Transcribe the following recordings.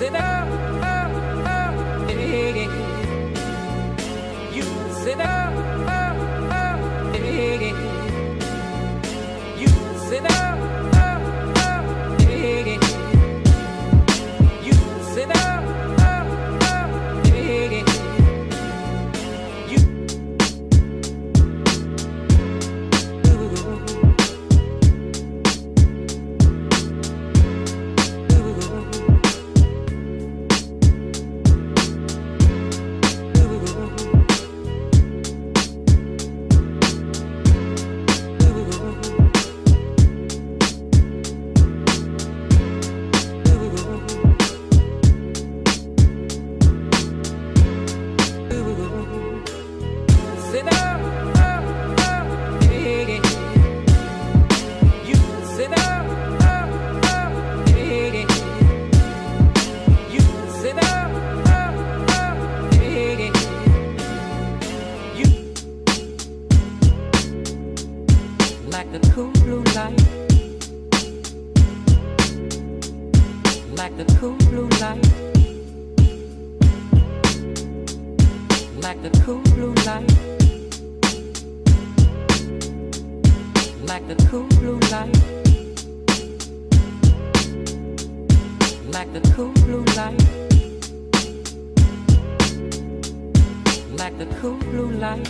said, hey. You said, hey. You said, hey. You said, hey. Like the cool blue light, like the cool blue light, like the cool blue light, like the cool blue light, like the cool blue light, like the cool blue light.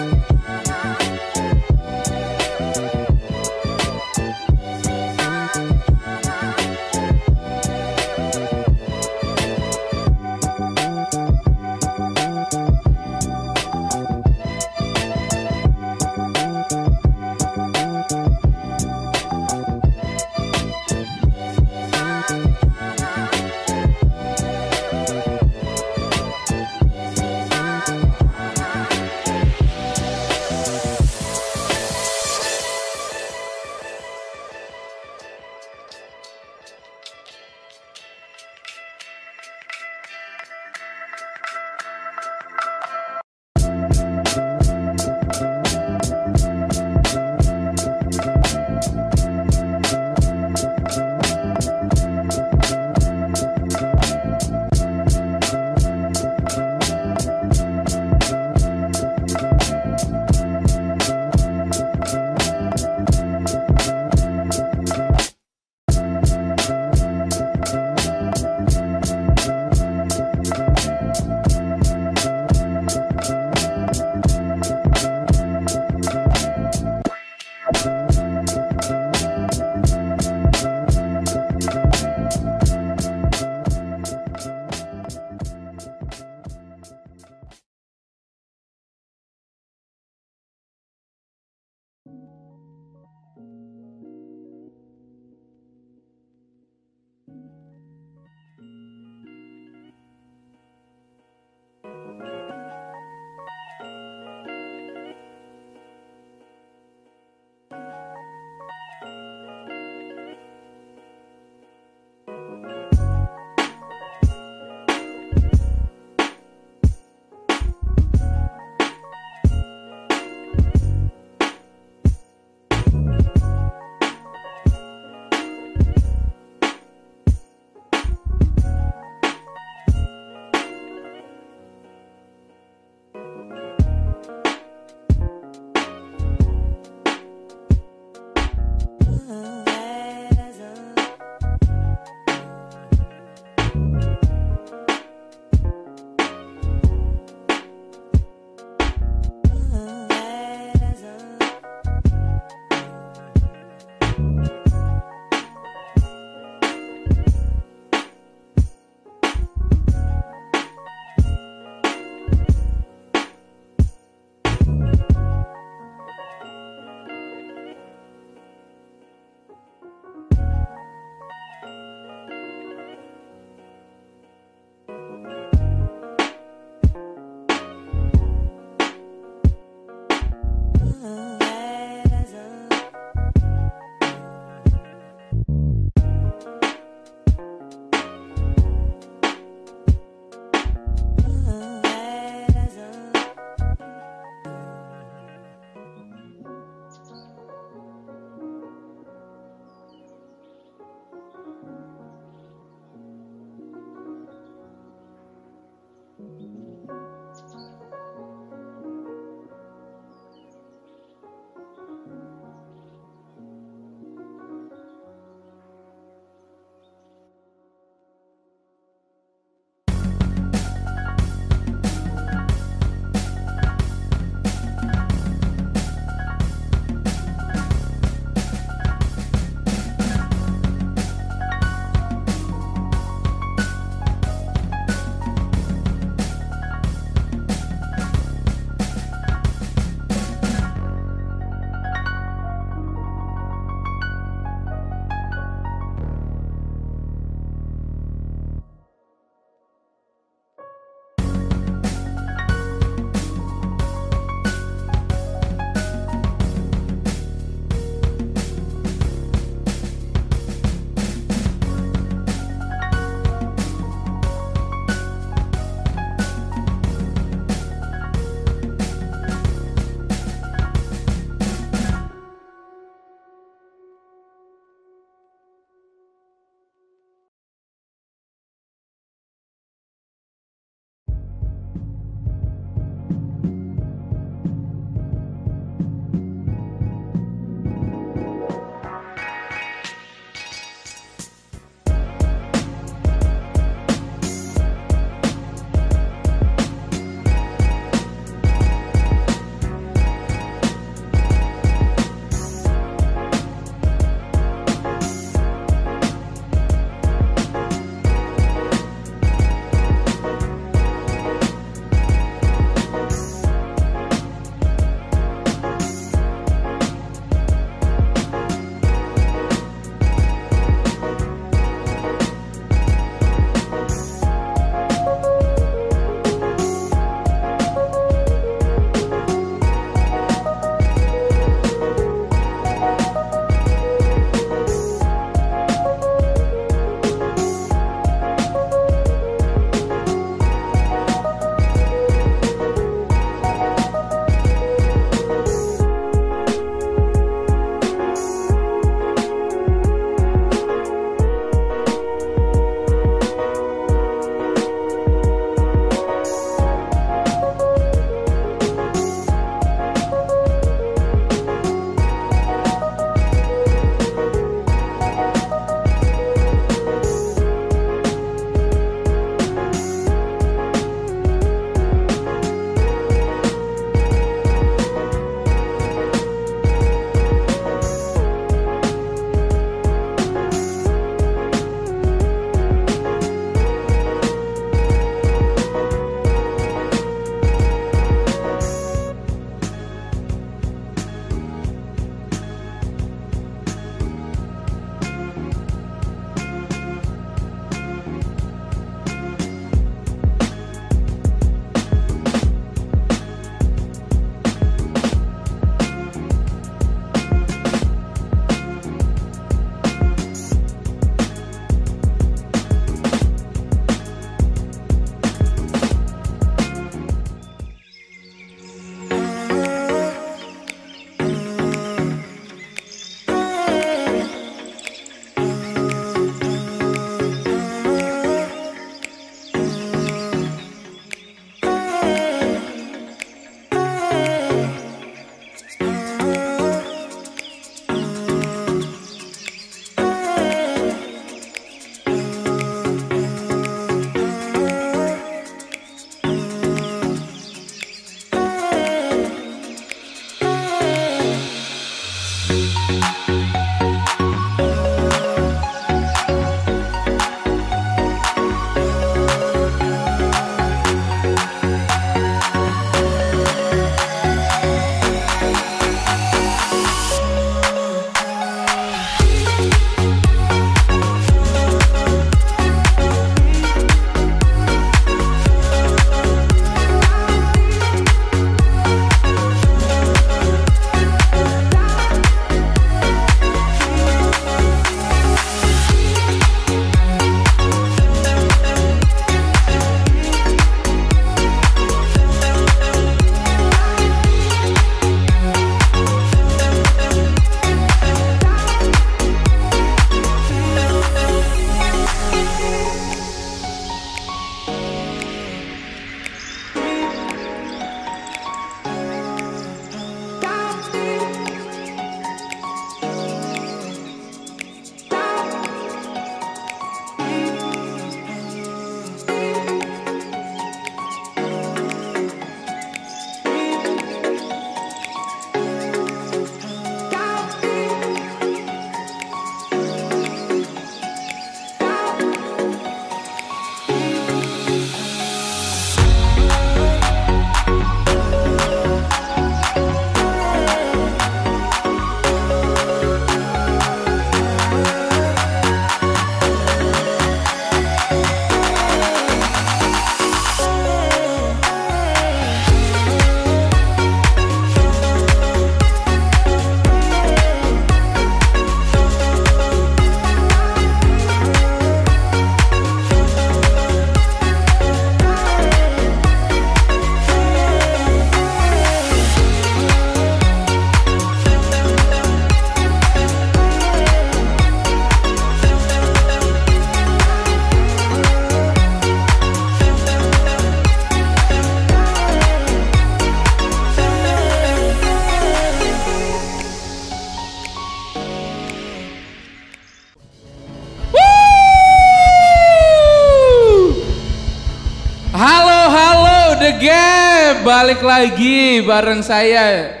Gap, balik lagi bareng saya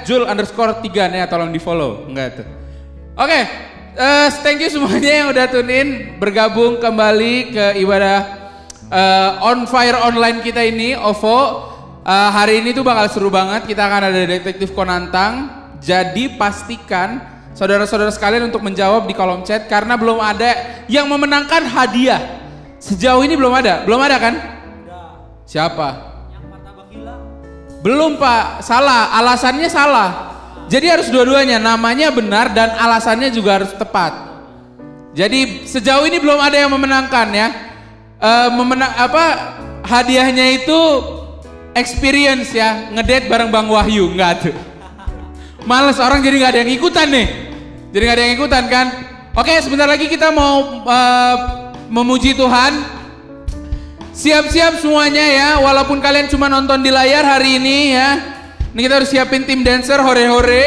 @jul_3 nih, tolong di follow. Enggak tuh. Oke, thank you semuanya yang udah tune in, bergabung kembali ke ibadah On Fire Online kita ini, OVO. Hari ini tuh bakal seru banget, kita akan ada Detektif Konantang. Jadi pastikan saudara-saudara sekalian untuk menjawab di kolom chat, karena belum ada yang memenangkan hadiah. Sejauh ini belum ada kan? Siapa? Yang martabak hilang. Belum Pak, salah, alasannya salah. Jadi harus dua-duanya, namanya benar dan alasannya juga harus tepat. Jadi sejauh ini belum ada yang memenangkan ya. Hadiahnya itu experience ya, ngedate bareng Bang Wahyu, enggak tuh. Males orang jadi nggak ada yang ikutan nih. Jadi nggak ada yang ikutan kan? Oke, sebentar lagi kita mau memuji Tuhan. Siap-siap semuanya ya, walaupun kalian cuma nonton di layar hari ini ya. Ini kita harus siapin tim dancer, hore-hore.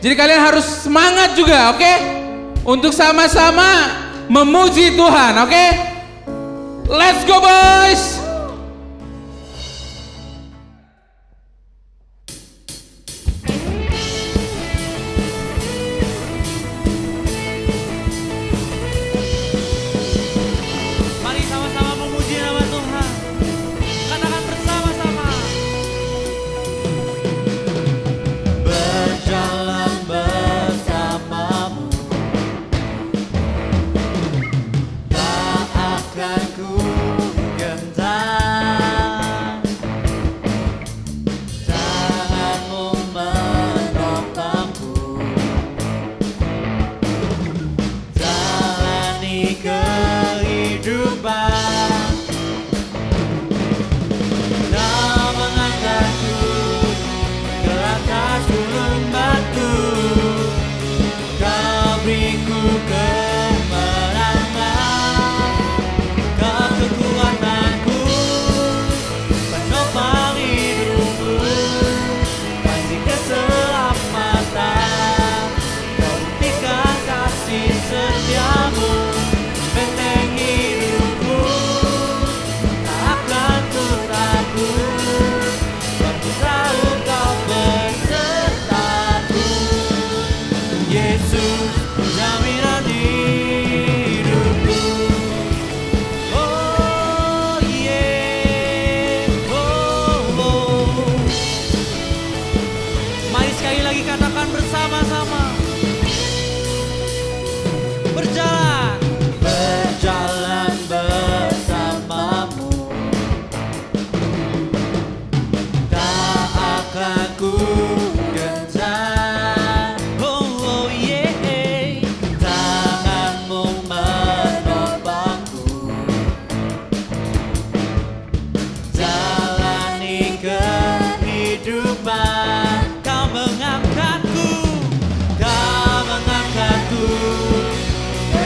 Jadi kalian harus semangat juga, oke? Untuk sama-sama memuji Tuhan, oke? Let's go boys! Kau mengangkatku ke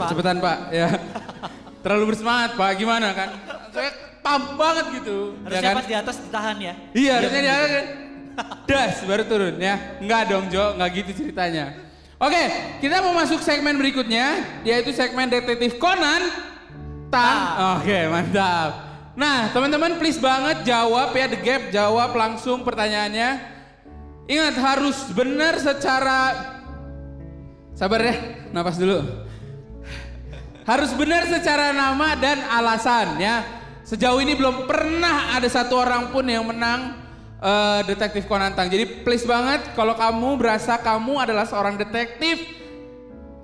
Pak. cepetan Pak, ya. Terlalu bersemangat Pak, gimana kan? Saya pump banget gitu. Harusnya ya kan? pas di atas ditahan ya. Iya, harusnya di atas kan. Das, baru turun ya. Enggak dong Jo, enggak gitu ceritanya. Oke, kita mau masuk segmen berikutnya, yaitu segmen Detektif Conan. Oke, mantap. Nah, teman-teman please banget jawab ya, The Gap, jawab langsung pertanyaannya. Ingat harus benar secara... Sabar ya, napas dulu. Harus benar secara nama dan alasan ya. Sejauh ini belum pernah ada satu orang pun yang menang Detektif Conan Tang. Jadi please banget kalau kamu berasa kamu adalah seorang detektif,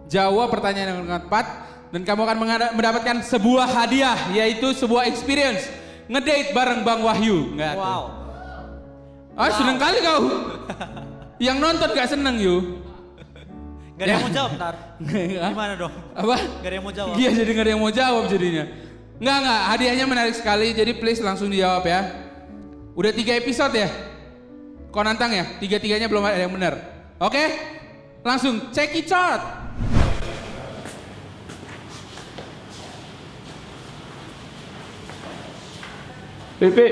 jawab pertanyaan yang tepat dan kamu akan mendapatkan sebuah hadiah, yaitu sebuah experience ngedate bareng Bang Wahyu. Nggak Wow. tuh. Seneng kali kau. Yang nonton gak seneng Yu. Gak ada yang mau jawab ntar. Gimana dong? Apa? Gak ada yang mau jawab. Iya, jadi gak ada yang mau jawab jadinya. Enggak, hadiahnya menarik sekali, jadi please langsung dijawab ya. Udah 3 episode ya? Conan Tang ya? 3-3-nya belum ada yang benar. Oke? Langsung check it out. Pipi.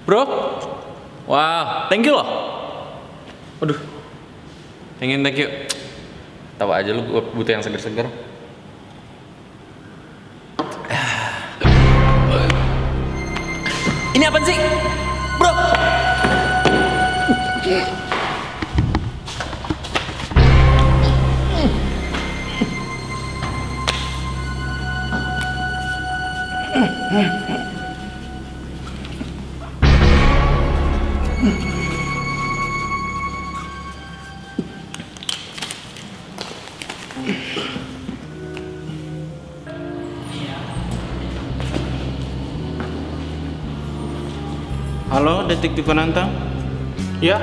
Bro. Wah, thank you loh. Aduh. Thank you. Tahu aja lu gua butuh yang seger-seger. Ini apa sih? Bro. Halo, Detektif Conan Tang? Ya?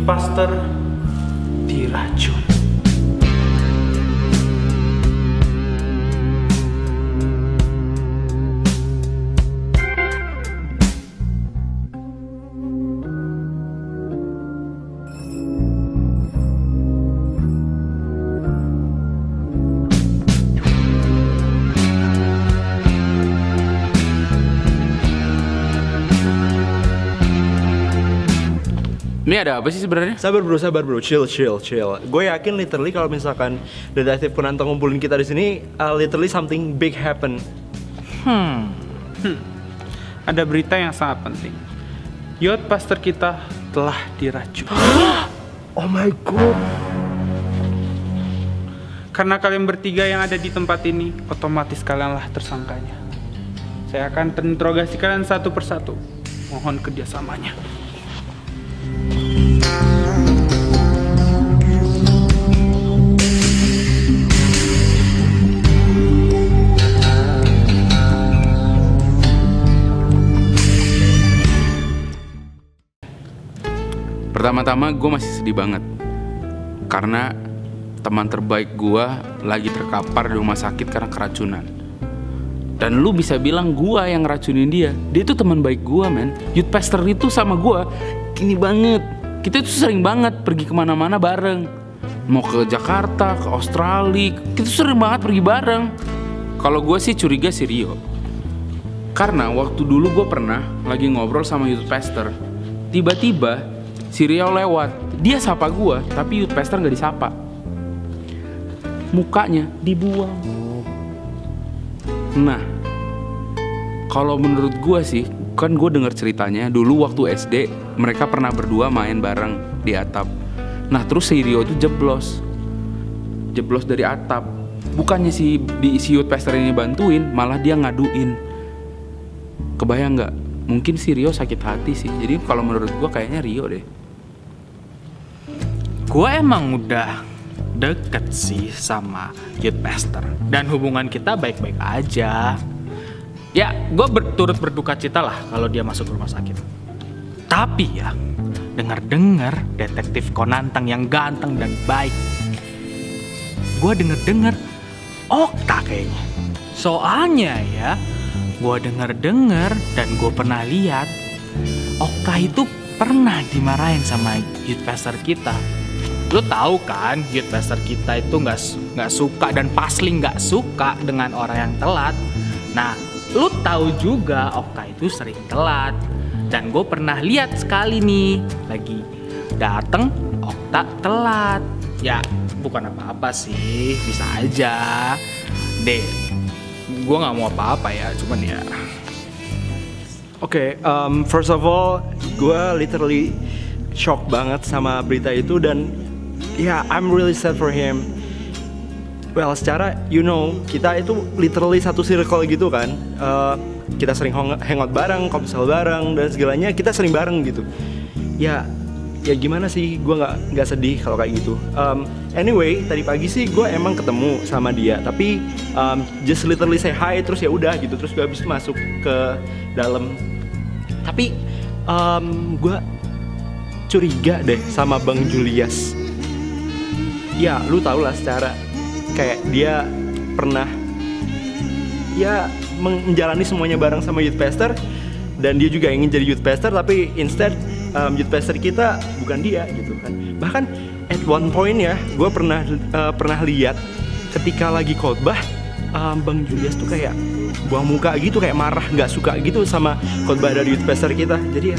Pastor diracun. Ini ada apa sih sebenarnya? Sabar bro, chill. Gue yakin literally kalau misalkan Detektif Conan Tang ngumpulin kita di sini, literally something big happen. Ada berita yang sangat penting. Youth pastor kita telah diracun. Oh my god. Karena kalian bertiga yang ada di tempat ini, otomatis kalianlah tersangkanya. Saya akan interogasi kalian satu persatu. Mohon kerjasamanya. Pertama-tama gue masih sedih banget karena teman terbaik gue lagi terkapar di rumah sakit karena keracunan. Dan lu bisa bilang gue yang ngeracunin dia. Dia tuh teman baik gue, men. Youth pastor itu sama gue gini banget. Kita tuh sering banget pergi kemana-mana bareng. Mau ke Jakarta, ke Australia, kita tuh sering banget pergi bareng. Kalau gue sih curiga si Rio. Karena waktu dulu gue pernah lagi ngobrol sama youth pastor. Tiba-tiba si Rio lewat, dia sapa gua, tapi youth pastor gak disapa. Mukanya dibuang. Nah, kalau menurut gua sih, kan gua dengar ceritanya dulu waktu SD mereka pernah berdua main bareng di atap. Nah, terus si Rio itu jeblos dari atap. Bukannya si youth pastor ini bantuin, malah dia ngaduin. Kebayang nggak? Mungkin si Rio sakit hati sih. Jadi kalau menurut gua kayaknya Rio deh. Gua emang udah deket sih sama youth pastor. Dan hubungan kita baik-baik aja. Ya, gue turut berduka cita lah kalau dia masuk rumah sakit. Tapi ya, dengar-dengar detektif Konantang yang ganteng dan baik. Gue denger-dengar Okta kayaknya. Soalnya ya, gue denger-dengar dan gue pernah lihat Okta itu pernah dimarahin sama youth pastor kita. Lo tahu kan, youth pastor kita itu nggak suka dan pasti nggak suka dengan orang yang telat. Nah, lo tahu juga Okta itu sering telat. Dan gue pernah lihat sekali nih, lagi dateng Okta telat. Ya, bukan apa-apa sih, bisa aja. Deh, gue nggak mau apa-apa ya, cuman ya. Oke, first of all, gue literally shock banget sama berita itu dan ya, I'm really sad for him. Well, secara kita itu literally satu circle gitu kan. Kita sering hangout bareng, kopsel bareng dan segalanya kita sering bareng gitu. Ya gimana sih, gue nggak sedih kalau kayak gitu. Anyway, tadi pagi sih gue emang ketemu sama dia, tapi just literally say hi terus ya udah gitu, terus gue habis itu masuk ke dalam. Tapi gue curiga deh sama Bang Julius. Ya, lu tau lah secara kayak dia pernah ya menjalani semuanya bareng sama youth pastor dan dia juga ingin jadi youth pastor, tapi instead youth pastor kita bukan dia gitu kan. Bahkan at one point ya, gue pernah lihat ketika lagi khotbah Bang Julius tuh kayak buang muka gitu, kayak marah, nggak suka gitu sama khotbah dari youth pastor kita. Jadi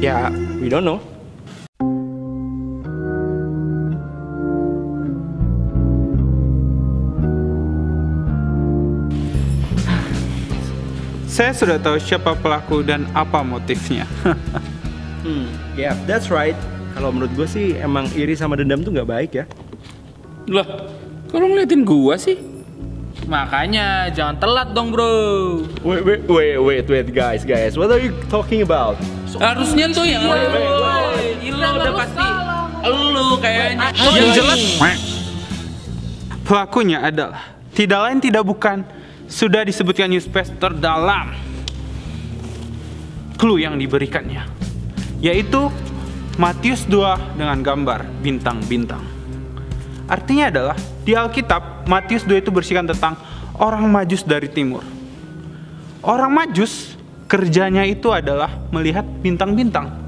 ya we don't know. Saya sudah tahu siapa pelaku dan apa motifnya. Yeah, that's right. Kalau menurut gue sih emang iri sama dendam tuh nggak baik ya. Lah, kalau ngeliatin gua sih? Makanya jangan telat dong bro. Wait, guys. What are you talking about? Harusnya tuh yang Gila udah pasti elu kayaknya. Yang jelas pelakunya adalah tidak lain tidak bukan sudah disebutkan youth pastor dalam clue yang diberikannya, yaitu Matius 2 dengan gambar bintang-bintang. Artinya adalah di Alkitab Matius 2 itu berisikan tentang orang Majus dari timur. Orang Majus kerjanya itu adalah melihat bintang-bintang.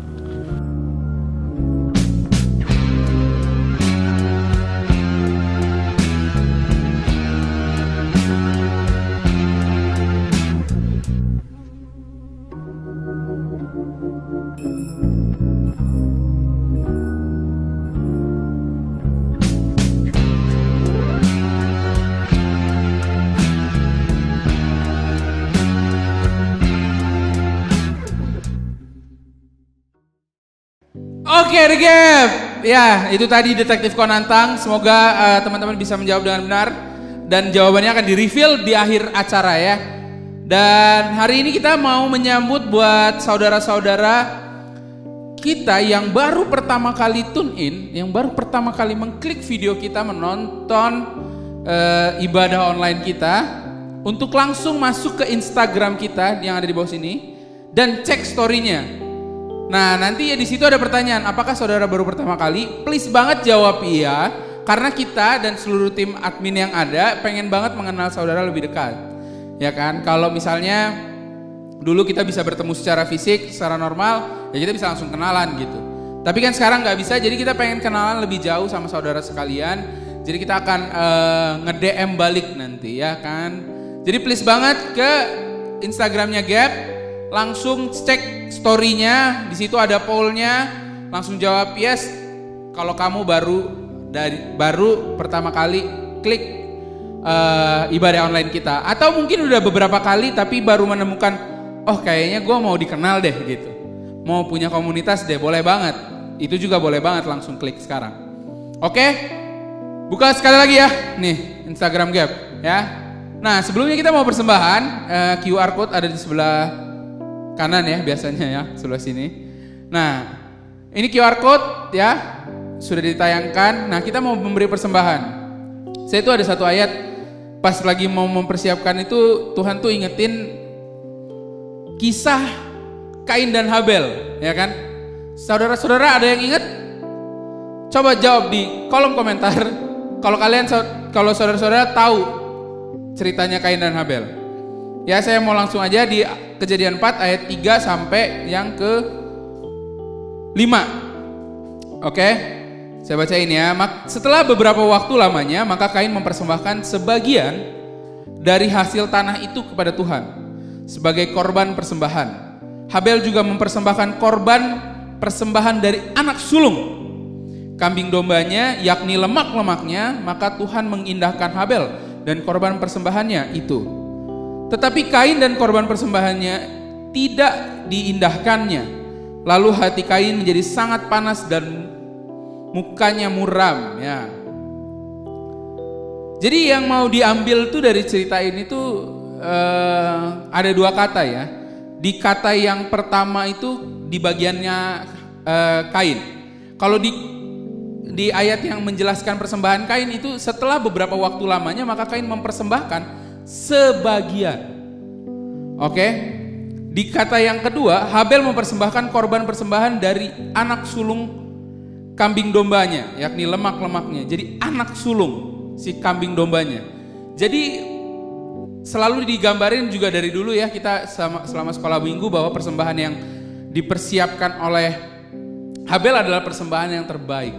Oke, The Gap. Ya, itu tadi Detektif Konantang. Semoga teman-teman bisa menjawab dengan benar. Dan jawabannya akan di-reveal di akhir acara ya. Dan hari ini kita mau menyambut buat saudara-saudara kita yang baru pertama kali tune in, yang baru pertama kali mengklik video kita, menonton ibadah online kita, untuk langsung masuk ke Instagram kita yang ada di bawah sini dan cek story-nya. Nah, nanti ya di situ ada pertanyaan, apakah saudara baru pertama kali? Please banget jawab iya, karena kita dan seluruh tim admin yang ada pengen banget mengenal saudara lebih dekat. Ya kan? Kalau misalnya dulu kita bisa bertemu secara fisik, secara normal, ya kita bisa langsung kenalan gitu. Tapi kan sekarang nggak bisa, jadi kita pengen kenalan lebih jauh sama saudara sekalian. Jadi kita akan nge-DM balik nanti ya kan. Jadi please banget ke Instagramnya Gap, langsung cek story-nya, di situ ada poll-nya, langsung jawab yes kalau kamu baru pertama kali klik ibadah online kita, atau mungkin udah beberapa kali tapi baru menemukan oh kayaknya gue mau dikenal deh gitu, mau punya komunitas deh, boleh banget, itu juga boleh banget, langsung klik sekarang. Oke, buka sekali lagi ya nih Instagram Gap ya. Nah, sebelumnya kita mau persembahan, QR code ada di sebelah kanan ya biasanya ya, sebelah sini. Nah, ini QR code ya. sudah ditayangkan. Nah, kita mau memberi persembahan. Saya itu ada satu ayat pas lagi mau mempersiapkan itu, Tuhan tuh ingetin kisah Kain dan Habel, ya kan? Saudara-saudara ada yang ingat? Coba jawab di kolom komentar. Kalau saudara-saudara tahu ceritanya Kain dan Habel. Ya, saya mau langsung aja di Kejadian 4 ayat 3 sampai yang ke 5. Oke, saya bacain ya. Setelah beberapa waktu lamanya, maka Kain mempersembahkan sebagian dari hasil tanah itu kepada Tuhan sebagai korban persembahan. Habel juga mempersembahkan korban persembahan dari anak sulung kambing dombanya, yakni lemak-lemaknya. Maka Tuhan mengindahkan Habel dan korban persembahannya itu. Tetapi Kain dan korban persembahannya tidak diindahkannya. Lalu hati Kain menjadi sangat panas dan mukanya muram, ya. Jadi yang mau diambil tuh dari cerita ini tuh ada dua kata ya. Di kata yang pertama itu di bagiannya Kain. Kalau di ayat yang menjelaskan persembahan Kain itu, setelah beberapa waktu lamanya maka Kain mempersembahkan sebagian. Oke. Di kata yang kedua, Habel mempersembahkan korban persembahan dari anak sulung kambing dombanya, yakni lemak-lemaknya. Jadi anak sulung si kambing dombanya. Jadi selalu digambarin juga dari dulu ya, kita selama sekolah minggu, bahwa persembahan yang dipersiapkan oleh Habel adalah persembahan yang terbaik.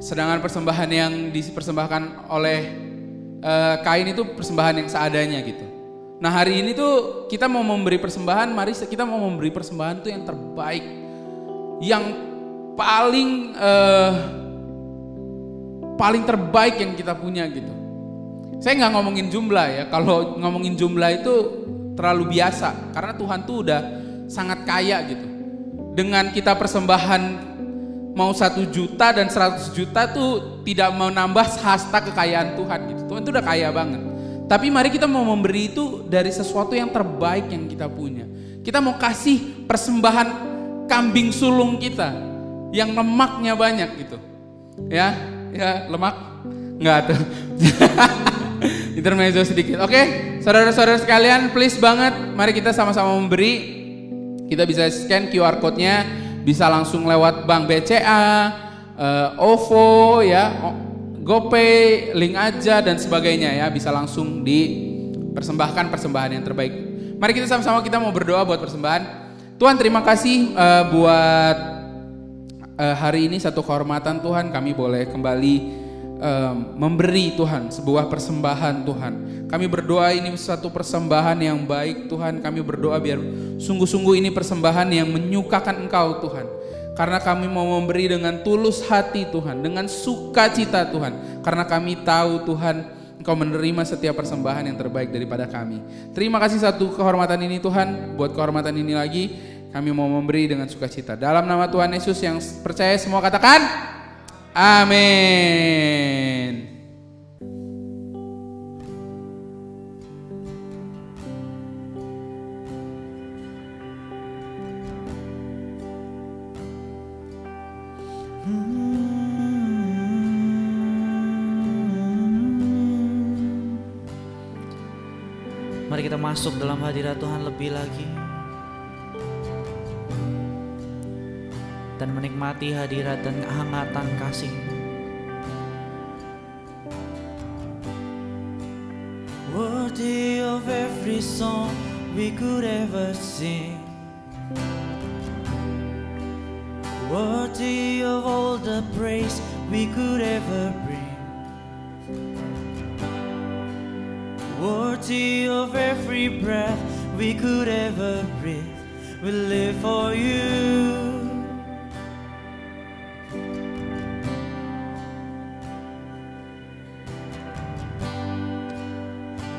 Sedangkan persembahan yang dipersembahkan oleh Kain itu persembahan yang seadanya gitu. Nah, hari ini tuh kita mau memberi persembahan, mari kita mau memberi persembahan tuh yang terbaik, yang paling terbaik yang kita punya gitu. Saya nggak ngomongin jumlah ya, kalau ngomongin jumlah itu terlalu biasa, karena Tuhan tuh udah sangat kaya gitu. Dengan kita persembahan mau 1 juta dan 100 juta tuh tidak menambah hasta kekayaan Tuhan gitu. Tuhan tuh udah kaya banget. Tapi mari kita mau memberi itu dari sesuatu yang terbaik yang kita punya. Kita mau kasih persembahan kambing sulung kita yang lemaknya banyak gitu. Ya lemak nggak tuh. Intermezzo sedikit. Oke, saudara-saudara sekalian, please banget, mari kita sama-sama memberi. Kita bisa scan QR code-nya, bisa langsung lewat Bank BCA, OVO, ya, GoPay, link aja dan sebagainya ya. Bisa langsung dipersembahkan persembahan yang terbaik. Mari kita sama-sama kita mau berdoa buat persembahan. Tuhan, terima kasih buat hari ini satu kehormatan Tuhan, kami boleh kembali memberi Tuhan sebuah persembahan Tuhan. Kami berdoa ini satu persembahan yang baik Tuhan. Kami berdoa biar sungguh-sungguh ini persembahan yang menyukakan Engkau Tuhan. Karena kami mau memberi dengan tulus hati Tuhan, dengan sukacita Tuhan. Karena kami tahu Tuhan Engkau menerima setiap persembahan yang terbaik daripada kami. Terima kasih satu kehormatan ini Tuhan. Buat kehormatan ini lagi kami mau memberi dengan sukacita. Dalam nama Tuhan Yesus yang percaya semua katakan amin. Mari kita masuk dalam hadirat Tuhan lebih lagi dan menikmati hadirat dan kehangatan kasih. Worthy of every song we could ever sing, worthy of all the praise we could ever bring, worthy of every breath we could ever breathe. We live for you.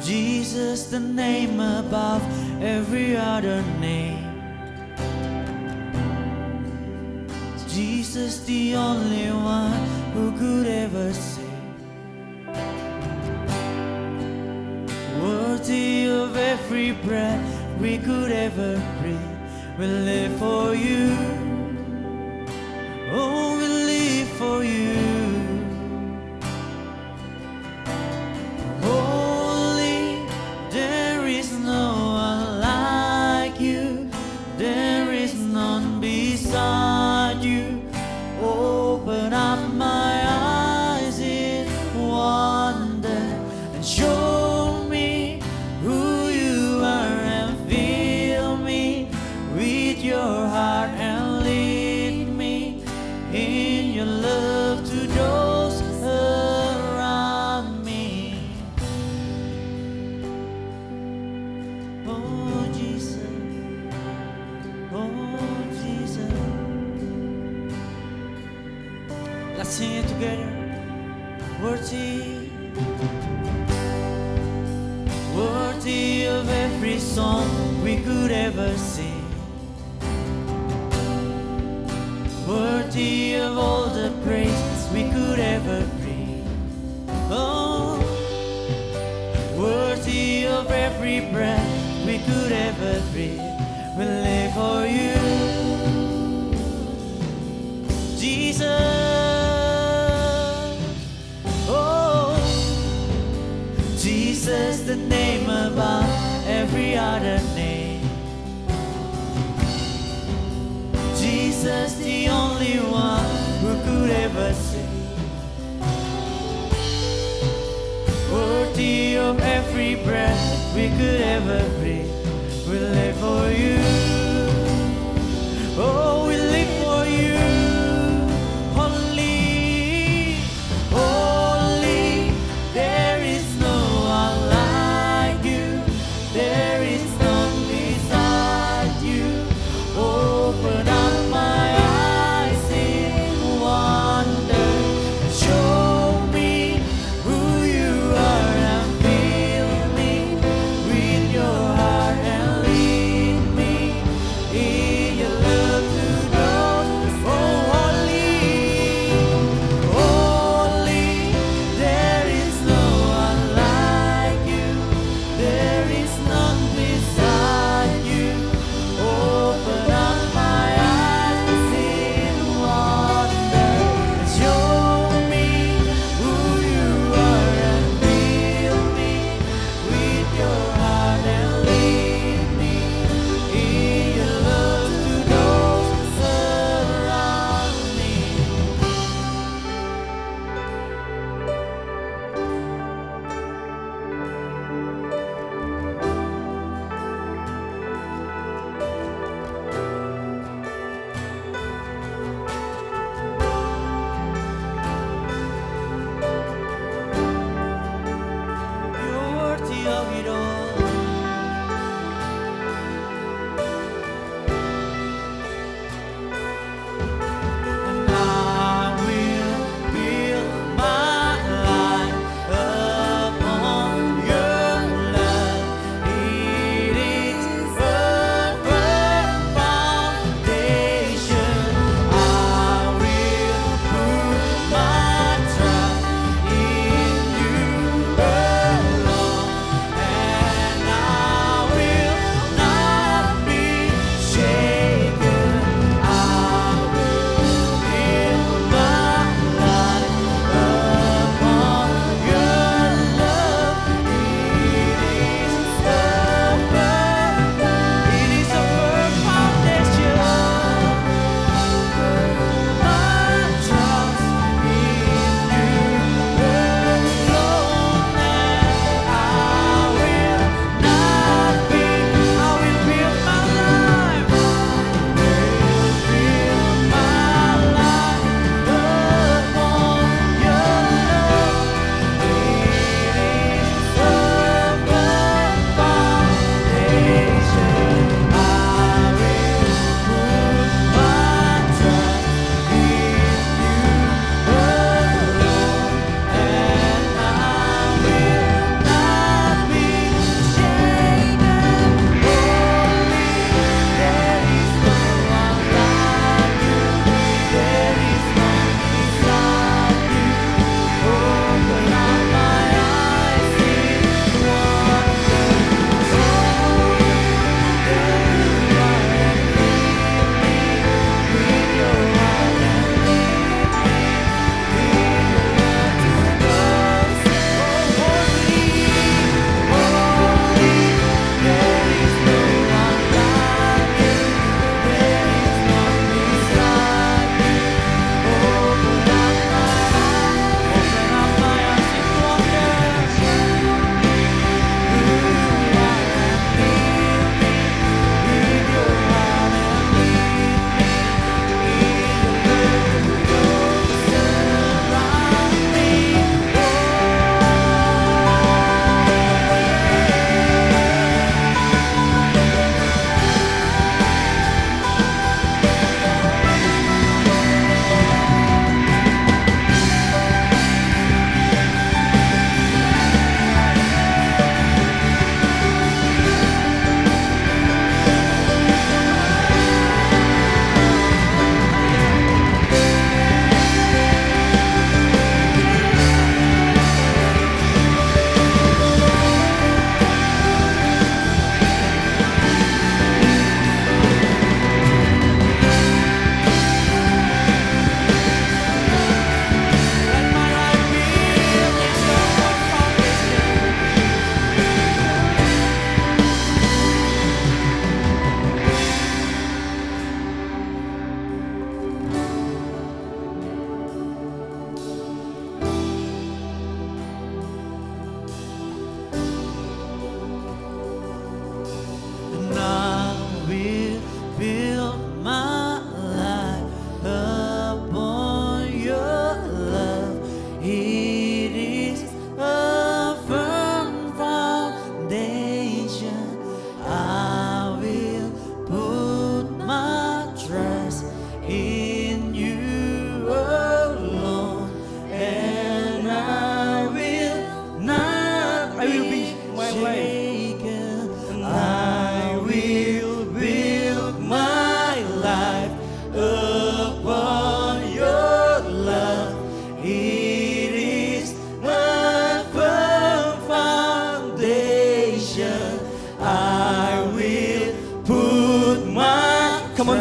Jesus, the name above every other name. Jesus, the only one who could ever save. Worthy of every breath we could ever breathe. We live for you. Oh, we live Let's sing it together. Worthy, worthy of every song we could ever sing. Worthy of all the praises we could ever bring. Oh, worthy of every breath we could ever breathe. We live for you, Jesus. Oh, Jesus, the name above every other name. Jesus, the only one who could ever save. Worthy of every breath we could ever breathe. We live for you. Oh, we live for you. Holy, holy, there is no one like you. There is none beside you. Open up my eyes in wonder. Show me who you are and fill me with your heart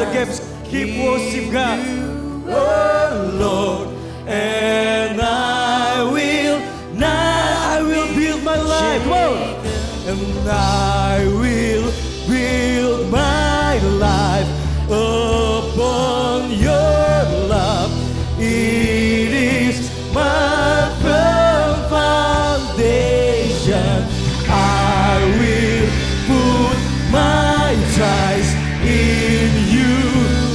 The Gaps, keep worship God. Oh Lord, and I will build my life. Whoa. And I will build my life upon your love. It is my firm foundation. I will put my trust in you,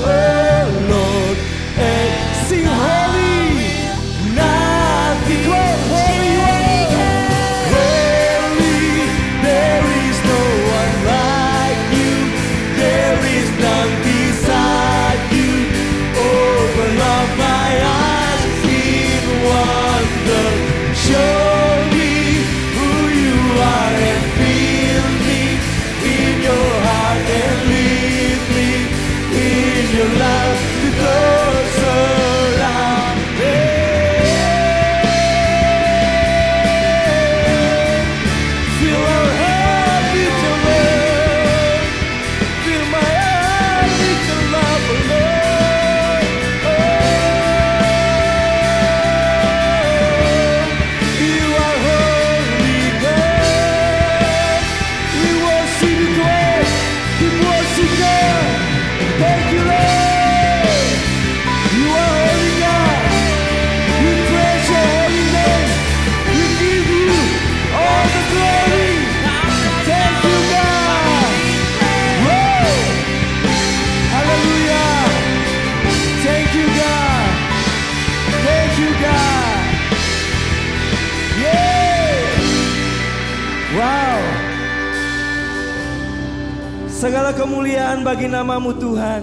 oh Lord, and sing holy. Nothing holy you are. Holy, there is no one like you. There is none beside you. Open up my eyes in wonder. Show me who you are and fill me in your heart and lead me in your love to those around me. Fill our heart with your love. Fill my heart with your love, oh Lord. Oh, you are holy God. We worship you, God. We worship God. Thank you, Lord. You are holy God. We praise your holy name. We give you all the glory. Thank you, God. Whoa. Hallelujah. Thank you, God. Thank you, God. Yeah. Wow. Segala kemuliaan bagi namamu Tuhan.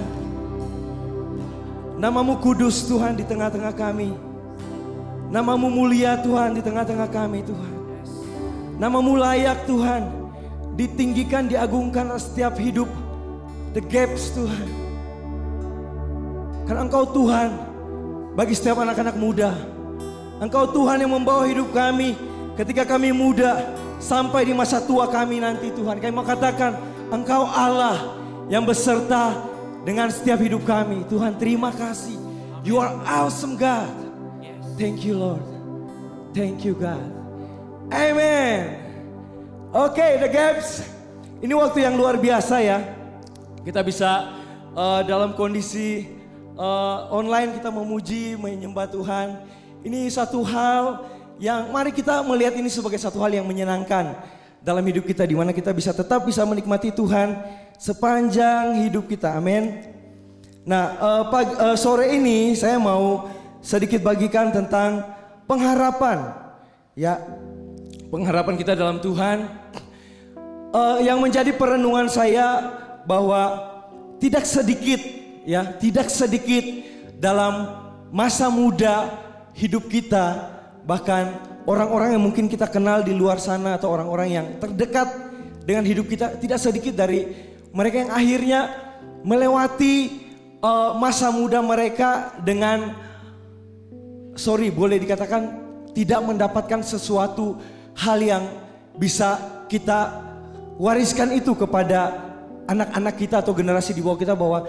Namamu kudus Tuhan di tengah-tengah kami. Namamu mulia Tuhan di tengah-tengah kami Tuhan. Namamu layak Tuhan. Ditinggikan, diagungkan setiap hidup. The Gaps Tuhan. Karena Engkau Tuhan bagi setiap anak-anak muda. Engkau Tuhan yang membawa hidup kami ketika kami muda sampai di masa tua kami nanti Tuhan. Kami mau katakan Engkau Allah yang beserta dengan setiap hidup kami. Tuhan terima kasih. You are awesome God. Thank you Lord. Thank you God. Amen. Oke, The Gaps. Ini waktu yang luar biasa ya. Kita bisa dalam kondisi online kita memuji, menyembah Tuhan. Ini satu hal yang mari kita melihat ini sebagai satu hal yang menyenangkan dalam hidup kita, di mana kita bisa tetap bisa menikmati Tuhan sepanjang hidup kita. Amin. Nah, sore ini saya mau sedikit bagikan tentang pengharapan. Ya, pengharapan kita dalam Tuhan. Yang menjadi perenungan saya bahwa tidak sedikit dalam masa muda hidup kita, bahkan orang-orang yang mungkin kita kenal di luar sana atau orang-orang yang terdekat dengan hidup kita, tidak sedikit dari mereka yang akhirnya melewati masa muda mereka dengan boleh dikatakan tidak mendapatkan sesuatu hal yang bisa kita wariskan itu kepada anak-anak kita atau generasi di bawah kita, bahwa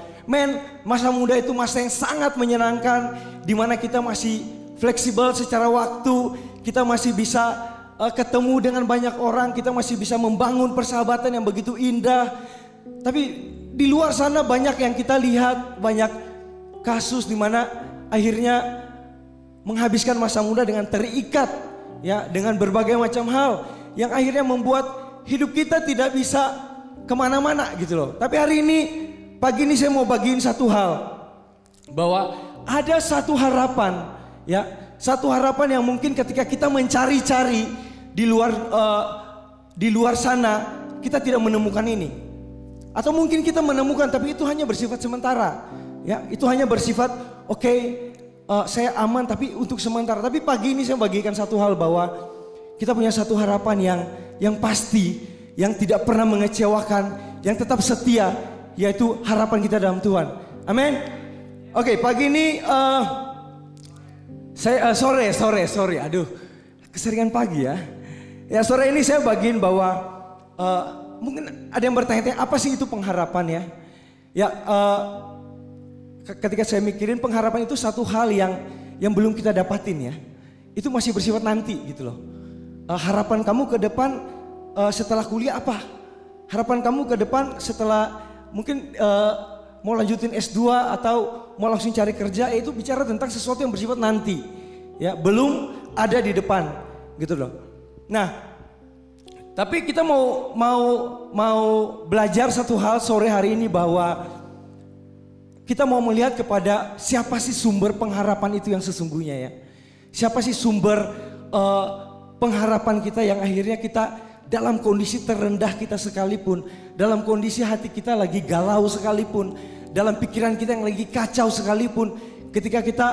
masa muda itu masa yang sangat menyenangkan, di mana kita masih fleksibel secara waktu, kita masih bisa ketemu dengan banyak orang, kita masih bisa membangun persahabatan yang begitu indah. Tapi di luar sana banyak yang kita lihat, banyak kasus di mana akhirnya menghabiskan masa muda dengan terikat ya dengan berbagai macam hal yang akhirnya membuat hidup kita tidak bisa kemana-mana gitu loh. Tapi hari ini, pagi ini saya mau bagiin satu hal, bahwa ada satu harapan ya, satu harapan yang mungkin ketika kita mencari-cari di luar sana kita tidak menemukan ini, atau mungkin kita menemukan tapi itu hanya bersifat sementara ya, itu hanya bersifat oke, saya aman tapi untuk sementara. Tapi pagi ini saya bagikan satu hal, bahwa kita punya satu harapan yang pasti, yang tidak pernah mengecewakan, yang tetap setia, yaitu harapan kita dalam Tuhan. Amin. Oke, pagi ini saya sore, aduh keseringan pagi ya. Ya, sore ini saya bagiin bahwa mungkin ada yang bertanya-tanya apa sih itu pengharapan ya. Ya, ketika saya mikirin pengharapan itu satu hal yang belum kita dapatin ya. Itu masih bersifat nanti gitu loh. Harapan kamu ke depan setelah kuliah apa? Harapan kamu ke depan setelah mungkin mau lanjutin S2 atau mau langsung cari kerja, itu bicara tentang sesuatu yang bersifat nanti. Ya, belum ada di depan gitu loh. Nah, tapi kita mau belajar satu hal sore hari ini, bahwa kita mau melihat kepada siapa sih sumber pengharapan itu yang sesungguhnya ya. Siapa sih sumber pengharapan kita yang akhirnya kita dalam kondisi terendah kita sekalipun, dalam kondisi hati kita lagi galau sekalipun, dalam pikiran kita yang lagi kacau sekalipun, ketika kita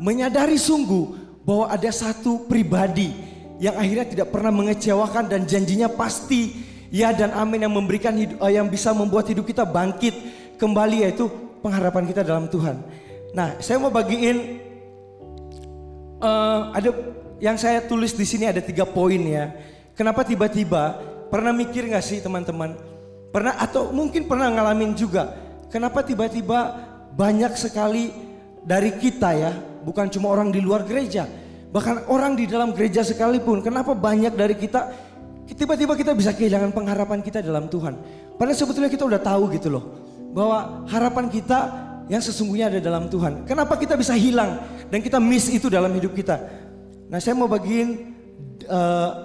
menyadari sungguh bahwa ada satu pribadi yang akhirnya tidak pernah mengecewakan dan janjinya pasti ya dan amin, yang memberikan yang bisa membuat hidup kita bangkit kembali, yaitu pengharapan kita dalam Tuhan. Nah, saya mau bagiin ada yang saya tulis di sini, ada 3 poin ya. Kenapa tiba-tiba, pernah mikir gak sih teman-teman? Pernah atau mungkin pernah ngalamin juga. Kenapa tiba-tiba banyak sekali dari kita ya, bukan cuma orang di luar gereja, bahkan orang di dalam gereja sekalipun, kenapa banyak dari kita tiba-tiba kita bisa kehilangan pengharapan kita dalam Tuhan? Padahal sebetulnya kita udah tahu gitu loh, bahwa harapan kita yang sesungguhnya ada dalam Tuhan. Kenapa kita bisa hilang dan kita miss itu dalam hidup kita? Nah, saya mau bagiin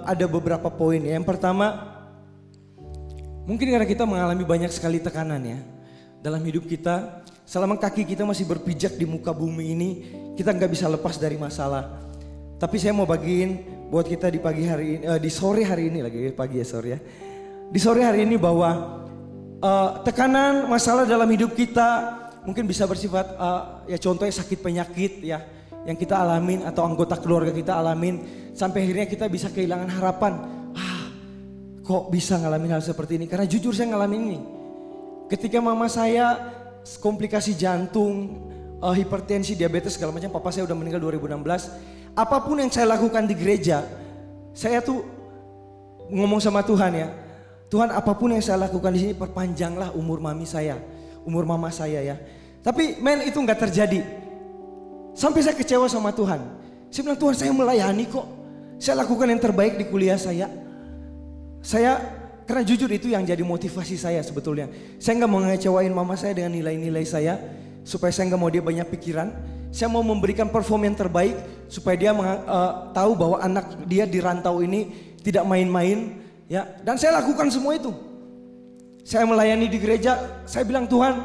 ada beberapa poin ya. Yang pertama, mungkin karena kita mengalami banyak sekali tekanan ya dalam hidup kita. Selama kaki kita masih berpijak di muka bumi ini, kita nggak bisa lepas dari masalah. Tapi saya mau bagiin buat kita di pagi hari ini, di sore hari ini lagi, pagi ya sore ya. Di sore hari ini bahwa tekanan masalah dalam hidup kita mungkin bisa bersifat ya contohnya sakit penyakit ya yang kita alamin atau anggota keluarga kita alamin, sampai akhirnya kita bisa kehilangan harapan. Kok bisa ngalamin hal seperti ini? Karena jujur saya ngalamin ini. Ketika mama saya komplikasi jantung, hipertensi, diabetes segala macam, papa saya udah meninggal 2016. Apapun yang saya lakukan di gereja, saya tuh ngomong sama Tuhan ya, Tuhan apapun yang saya lakukan di sini perpanjanglah umur mami saya, umur mama saya ya. Tapi itu nggak terjadi. Sampai saya kecewa sama Tuhan. Saya bilang, Tuhan saya melayani kok. Saya lakukan yang terbaik di kuliah saya. Karena jujur itu yang jadi motivasi saya sebetulnya. Saya nggak mau ngecewain mama saya dengan nilai-nilai saya, supaya saya nggak mau dia banyak pikiran. Saya mau memberikan perform yang terbaik supaya dia tahu bahwa anak dia di rantau ini tidak main-main ya. Dan saya lakukan semua itu. Saya melayani di gereja. Saya bilang, Tuhan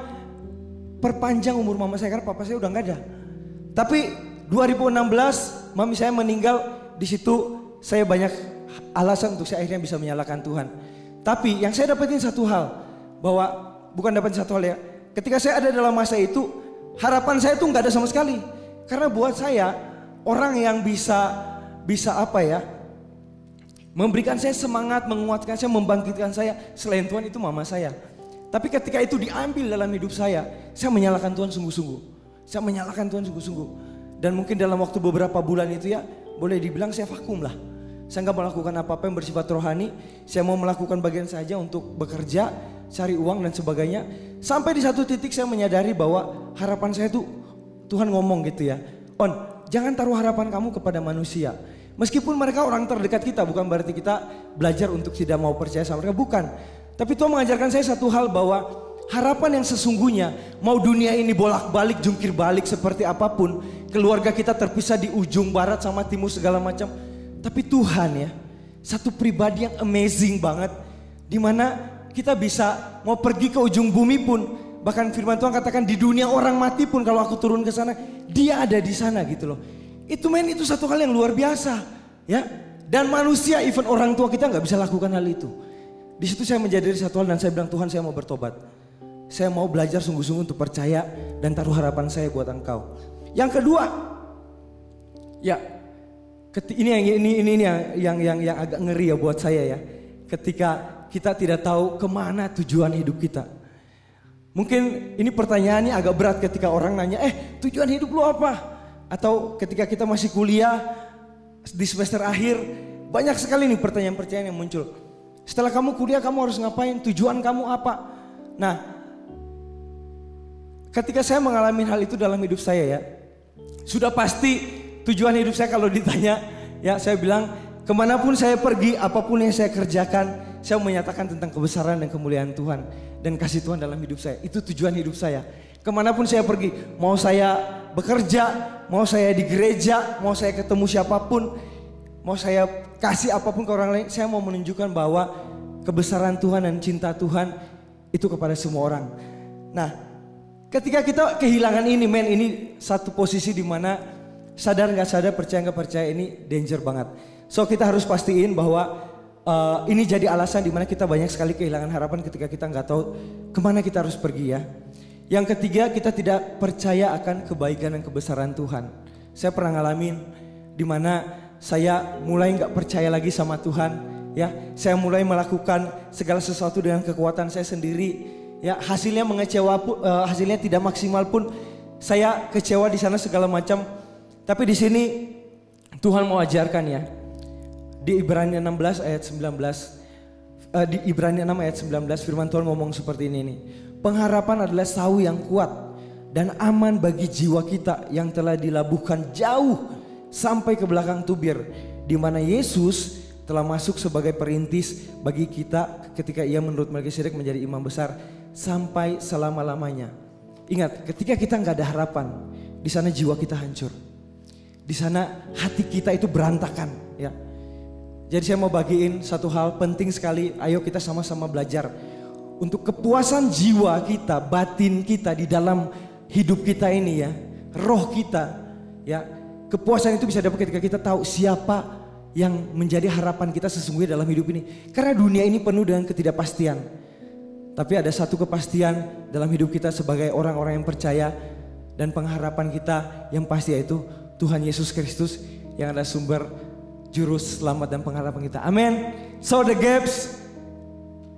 perpanjang umur mama saya karena papa saya udah nggak ada. Tapi 2016 mami saya meninggal, di situ saya banyak alasan untuk saya akhirnya bisa menyalahkan Tuhan. Tapi yang saya dapetin satu hal, bahwa bukan dapetin satu hal ya, ketika saya ada dalam masa itu, harapan saya tuh nggak ada sama sekali. Karena buat saya orang yang bisa apa ya, memberikan saya semangat, menguatkan saya, membangkitkan saya, selain Tuhan itu mama saya. Tapi ketika itu diambil dalam hidup saya menyalahkan Tuhan sungguh-sungguh. Saya menyalahkan Tuhan sungguh-sungguh. Dan mungkin dalam waktu beberapa bulan itu ya, boleh dibilang saya vakum lah. Saya nggak melakukan apa-apa yang bersifat rohani. Saya mau melakukan bagian saja untuk bekerja, cari uang dan sebagainya. Sampai di satu titik saya menyadari bahwa harapan saya tuh, Tuhan ngomong gitu ya, On, jangan taruh harapan kamu kepada manusia. Meskipun mereka orang terdekat kita, bukan berarti kita belajar untuk tidak mau percaya sama mereka, bukan. Tapi Tuhan mengajarkan saya satu hal, bahwa harapan yang sesungguhnya, mau dunia ini bolak-balik, jungkir balik seperti apapun, keluarga kita terpisah di ujung barat sama timur segala macam. Tapi Tuhan ya, satu pribadi yang amazing banget, dimana kita bisa mau pergi ke ujung bumi pun, bahkan firman Tuhan katakan di dunia orang mati pun kalau aku turun ke sana, dia ada di sana gitu loh. Itu satu hal yang luar biasa ya. Dan manusia, even orang tua kita nggak bisa lakukan hal itu. Di situ saya menjadi satu hal dan saya bilang, Tuhan saya mau bertobat. Saya mau belajar sungguh-sungguh untuk percaya dan taruh harapan saya buat Engkau. Yang kedua, ya ini yang agak ngeri ya buat saya ya. Ketika kita tidak tahu kemana tujuan hidup kita. Mungkin ini pertanyaannya agak berat ketika orang nanya, tujuan hidup lu apa? Atau ketika kita masih kuliah di semester akhir, banyak sekali nih pertanyaan-pertanyaan yang muncul. Setelah kamu kuliah kamu harus ngapain? Tujuan kamu apa? Nah, ketika saya mengalami hal itu dalam hidup saya ya, sudah pasti tujuan hidup saya kalau ditanya, ya saya bilang kemanapun saya pergi, apapun yang saya kerjakan, saya menyatakan tentang kebesaran dan kemuliaan Tuhan dan kasih Tuhan dalam hidup saya. Itu tujuan hidup saya. Kemanapun saya pergi, mau saya bekerja, mau saya di gereja, mau saya ketemu siapapun, mau saya kasih apapun ke orang lain, saya mau menunjukkan bahwa kebesaran Tuhan dan cinta Tuhan itu kepada semua orang. Nah, ketika kita kehilangan ini, ini satu posisi di mana sadar nggak sadar, percaya nggak percaya, ini danger banget. So kita harus pastiin bahwa ini jadi alasan di mana kita banyak sekali kehilangan harapan ketika kita nggak tahu kemana kita harus pergi ya. Yang ketiga, kita tidak percaya akan kebaikan dan kebesaran Tuhan. Saya pernah ngalamin di mana saya mulai nggak percaya lagi sama Tuhan, ya. Saya mulai melakukan segala sesuatu dengan kekuatan saya sendiri, ya. Hasilnya hasilnya tidak maksimal pun saya kecewa di sana segala macam. Tapi di sini Tuhan mau ajarkan ya. Di Ibrani 16 ayat 19, di Ibrani 6 ayat 19 firman Tuhan ngomong seperti ini nih. Pengharapan adalah sau yang kuat dan aman bagi jiwa kita yang telah dilabuhkan jauh sampai ke belakang tubir, di mana Yesus telah masuk sebagai perintis bagi kita ketika ia menurut Melkisedek menjadi imam besar sampai selama-lamanya. Ingat, ketika kita nggak ada harapan, di sana jiwa kita hancur, di sana hati kita itu berantakan, ya. Jadi saya mau bagiin satu hal penting sekali. Ayo kita sama-sama belajar untuk kepuasan jiwa kita, batin kita di dalam hidup kita ini ya, roh kita ya. Kepuasan itu bisa dapat ketika kita tahu siapa yang menjadi harapan kita sesungguhnya dalam hidup ini. Karena dunia ini penuh dengan ketidakpastian. Tapi ada satu kepastian dalam hidup kita sebagai orang-orang yang percaya, dan pengharapan kita yang pasti yaitu Tuhan Yesus Kristus yang adalah sumber juru selamat dan pengharapan kita. Amin. So the gaps,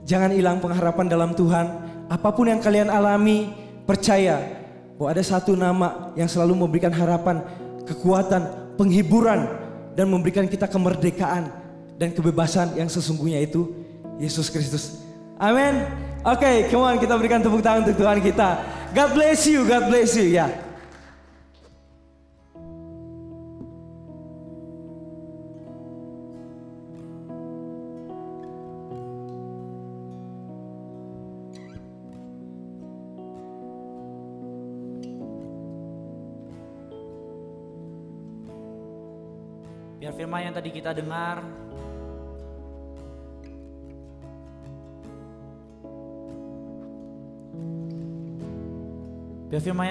jangan hilang pengharapan dalam Tuhan. Apapun yang kalian alami, percaya bahwa ada satu nama yang selalu memberikan harapan, kekuatan, penghiburan, dan memberikan kita kemerdekaan dan kebebasan yang sesungguhnya, itu Yesus Kristus. Amin. Oke, come on, kita berikan tepuk tangan untuk Tuhan kita. God bless you, God bless you ya. Biar firman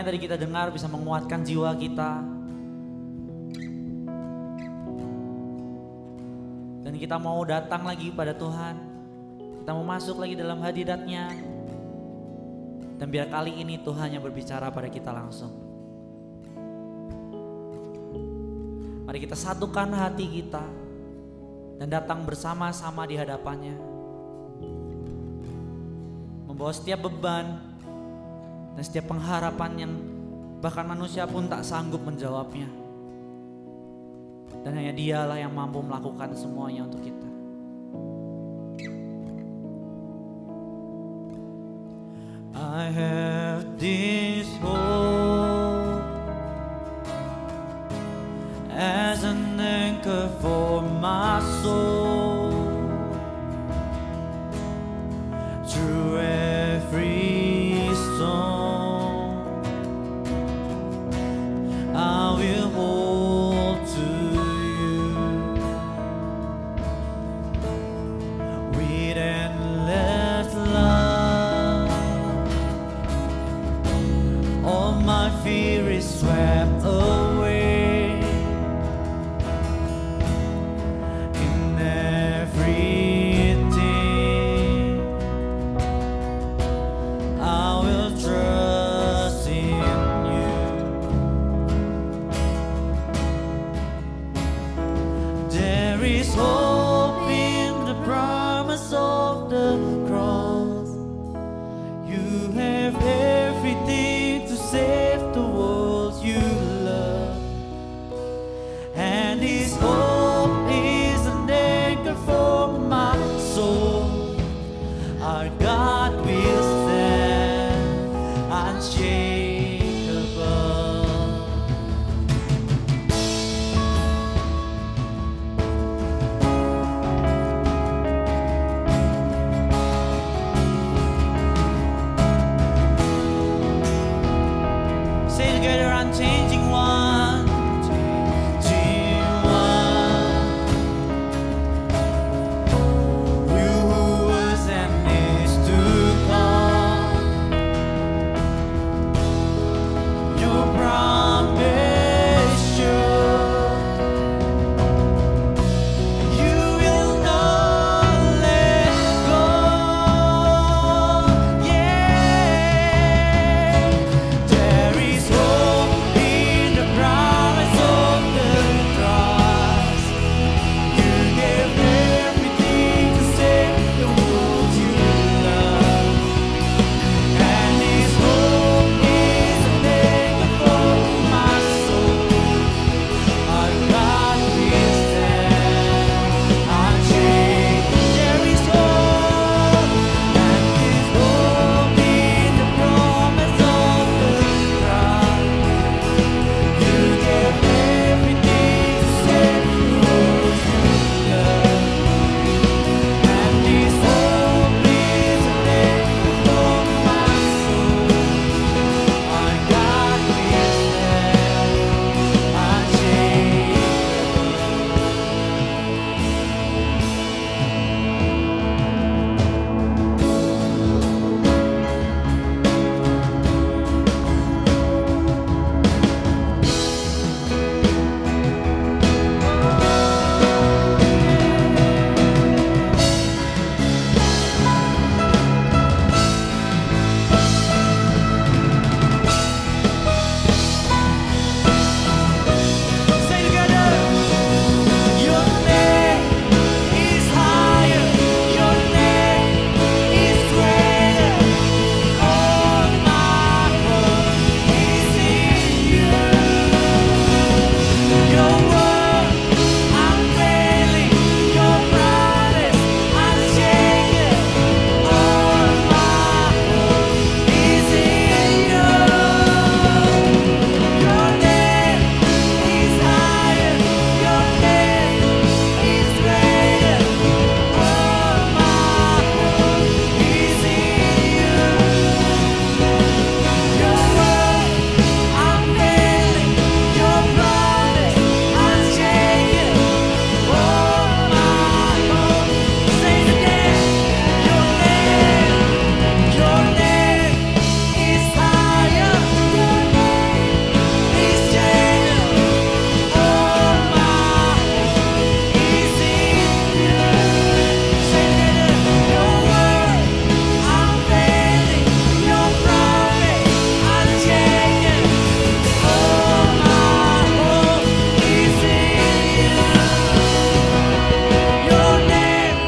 yang tadi kita dengar bisa menguatkan jiwa kita. Dan kita mau datang lagi pada Tuhan. Kita mau masuk lagi dalam hadirat-Nya. Dan biar kali ini Tuhan yang berbicara pada kita langsung. Mari kita satukan hati kita dan datang bersama-sama di hadapan-Nya. Membawa setiap beban dan setiap pengharapan yang bahkan manusia pun tak sanggup menjawabnya. Dan hanya Dialah yang mampu melakukan semuanya untuk kita. I have this hope as an anchor for my soul. Through every storm, I will hold to you with endless love. All my fear is swept away. Save the world you love. unchanging one, changing one. You who was and is to come. Your promise sure. You will not let go. Yeah, there is hope in the promise of the cross. You gave everything to save the world you love, and this hope is a anchor for my soul. Our God will stand unchanged. There is hope, and this hope in the promise of the cross. You gave everything to save the world you love, and this hope is a anchor for my soul. Our God will stand Say together, your name is higher, your name is greater. All my hope is in you. Your word unfailing, your promise unshaken. All my hope is in you. Your name is higher, your name is greater. All my hope is in you. Your word unfailing, your promise unshaken. All my hope. Say it again. Your name is higher, your name is greater. All my hope is in you. Say it again. Your word unfailing, your promise unshaken. All my hope is in you. Your name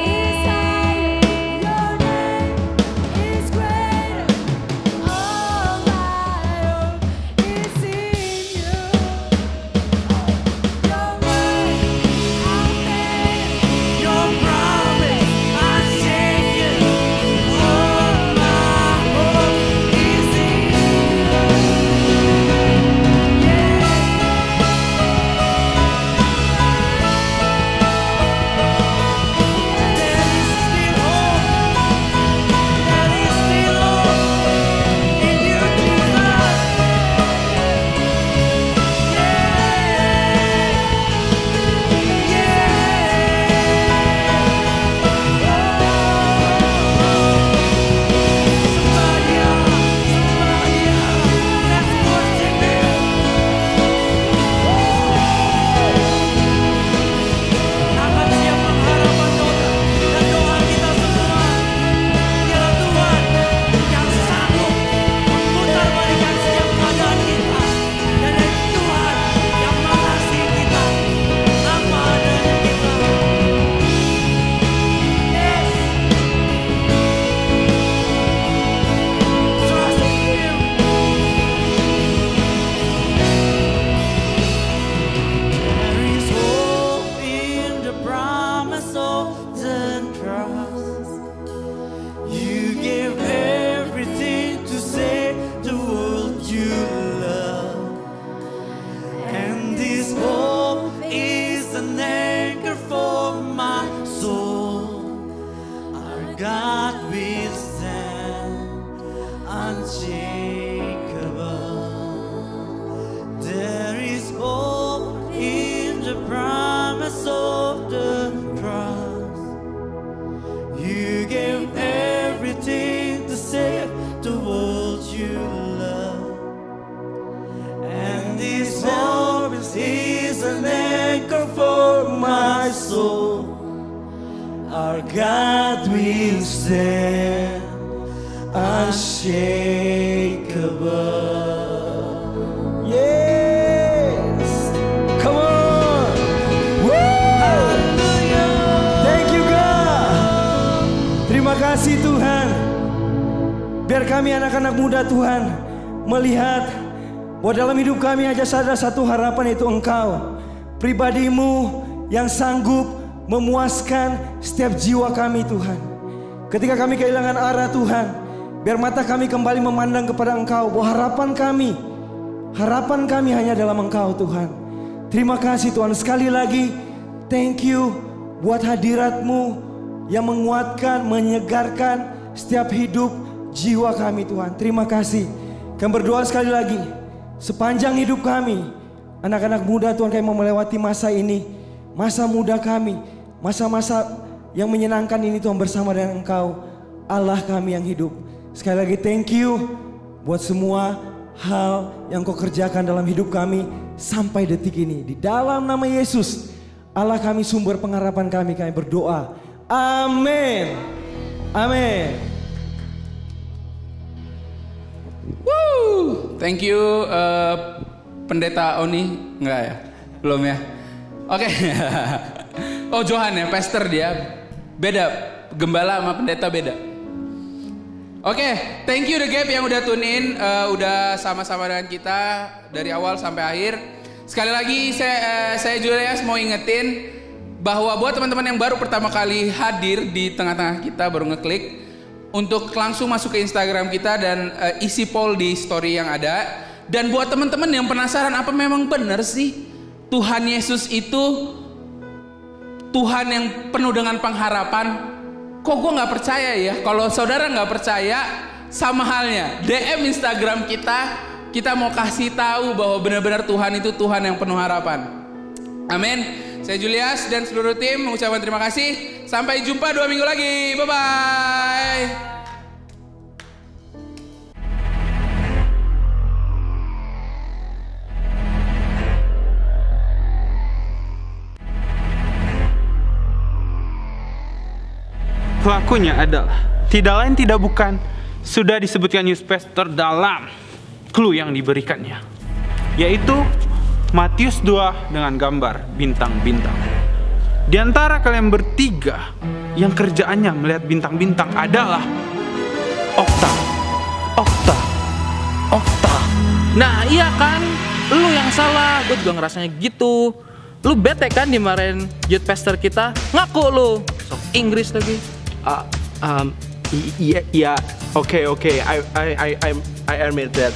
is higher, your name is greater. All my hope is in you. Your word unfailing, your promise unshaken. All my hope is in you. Akan siap pengharapan doa dan doa kita semua. Ialah Tuhan yang sanggup memutar balikan setiap keadaan kita, dan Tuhan yang mengasihi kita apa adanya kita. Yes, trust in Him. There is hope in the promise of the trust. You gave everything to save the world you love, and this hope is an anchor for my soul. Our God will stand unshakable. soul. Our God will stand unshakable. Yes, come on. Woo! Thank you God. Terima kasih Tuhan. Biar kami anak-anak muda Tuhan melihat bahwa dalam hidup kami hanya ada satu harapan, yaitu Engkau. Pribadimu yang sanggup memuaskan setiap jiwa kami Tuhan. Ketika kami kehilangan arah Tuhan, biar mata kami kembali memandang kepada Engkau, bahwa harapan kami hanya dalam Engkau Tuhan. Terima kasih Tuhan, sekali lagi thank you buat hadirat-Mu yang menguatkan, menyegarkan setiap hidup jiwa kami Tuhan. Terima kasih. Kami berdoa sekali lagi, sepanjang hidup kami, anak-anak muda Tuhan, kami mau melewati masa ini, masa muda kami, masa-masa yang menyenangkan ini Tuhan, bersama dengan Engkau, Allah kami yang hidup. Sekali lagi thank you buat semua hal yang Kau kerjakan dalam hidup kami sampai detik ini. Di dalam nama Yesus, Allah kami, sumber pengharapan kami berdoa. Amin. Amin. Woo, thank you Pendeta Oni, enggak ya? Belum ya? Oke. Oh Johan ya, pastor dia. Beda, gembala sama pendeta beda. Oke, thank you The Gap yang udah tune in, udah sama-sama dengan kita dari awal sampai akhir. Sekali lagi saya Julius mau ingetin bahwa buat teman-teman yang baru pertama kali hadir di tengah-tengah kita, baru ngeklik, untuk langsung masuk ke Instagram kita dan isi poll di story yang ada. Dan buat teman-teman yang penasaran, apa memang benar sih Tuhan Yesus itu Tuhan yang penuh dengan pengharapan? Kok gue gak percaya ya? Kalau saudara gak percaya, sama halnya DM Instagram kita mau kasih tahu bahwa benar-benar Tuhan itu Tuhan yang penuh harapan. Amin. Saya Julius dan seluruh tim mengucapkan terima kasih. Sampai jumpa 2 minggu lagi. Bye-bye. Pelakunya adalah tidak lain tidak bukan, sudah disebutkan Youth Pastor dalam clue yang diberikannya, yaitu Matius 2 dengan gambar bintang-bintang. Di antara kalian bertiga yang kerjaannya melihat bintang-bintang adalah Okta. Nah iya kan, lu yang salah, gue juga ngerasanya gitu. Lu bete kan dimarahin youth pastor kita, ngaku lu sok Inggris lagi. Iya, oke. I admit that.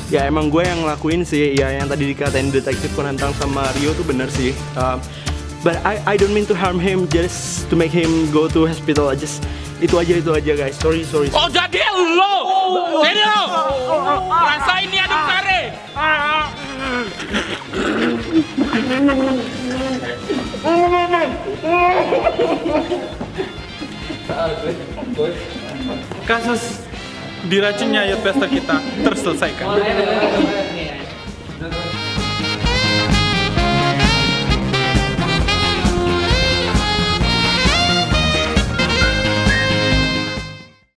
Ya emang gue yang ngelakuin sih. Ya yang tadi dikatain detektif Konantang sama Rio tuh bener sih. But I don't mean to harm him, just to make him go to hospital. Just itu aja guys. Sorry. Oh jadi lo, sini lo, rasain nih aduk sare. Kasus diracunnya youth pastor kita terselesaikan.